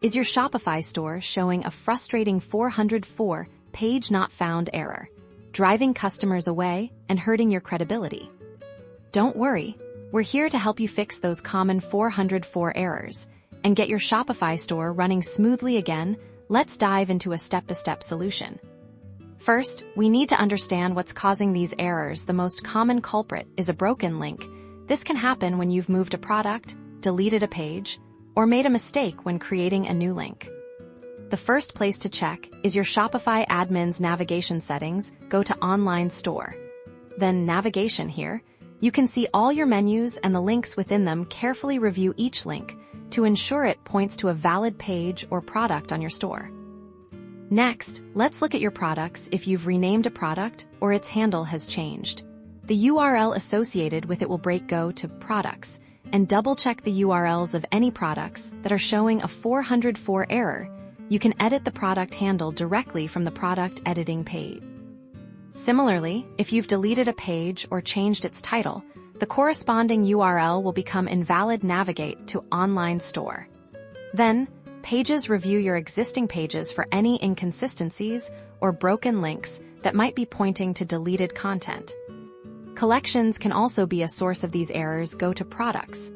Is your Shopify store showing a frustrating 404 page not found error, driving customers away and hurting your credibility? Don't worry, we're here to help you fix those common 404 errors and get your Shopify store running smoothly again. Let's dive into a step-by-step solution. First, we need to understand what's causing these errors. The most common culprit is a broken link. This can happen when you've moved a product, deleted a page, or made a mistake when creating a new link. The first place to check is your Shopify admin's navigation settings. Go to Online Store. Then Navigation here. You can see all your menus and the links within them. Carefully review each link to ensure it points to a valid page or product on your store. Next, let's look at your products. If you've renamed a product or its handle has changed, the URL associated with it will break. Go to Products and double-check the URLs of any products that are showing a 404 error. You can edit the product handle directly from the product editing page. Similarly, if you've deleted a page or changed its title, the corresponding URL will become invalid. Navigate to Online Store. Then, Pages. Review your existing pages for any inconsistencies or broken links that might be pointing to deleted content. Collections can also be a source of these errors. Go to Products.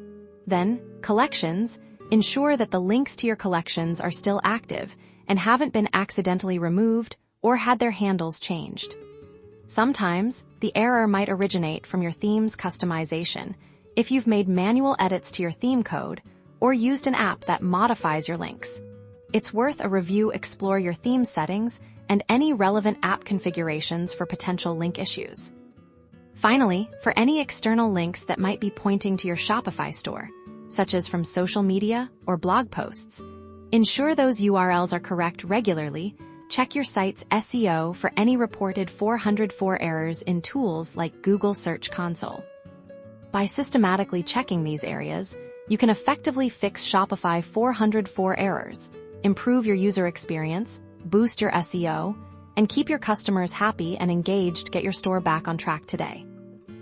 Then, Collections. Ensure that the links to your collections are still active and haven't been accidentally removed or had their handles changed. Sometimes, the error might originate from your theme's customization. If you've made manual edits to your theme code or used an app that modifies your links, it's worth a review. Explore your theme settings and any relevant app configurations for potential link issues. Finally, for any external links that might be pointing to your Shopify store, such as from social media or blog posts, ensure those URLs are correct regularly. Check your site's SEO for any reported 404 errors in tools like Google Search Console. By systematically checking these areas, you can effectively fix Shopify 404 errors, improve your user experience, boost your SEO, and keep your customers happy and engaged. Get your store back on track today.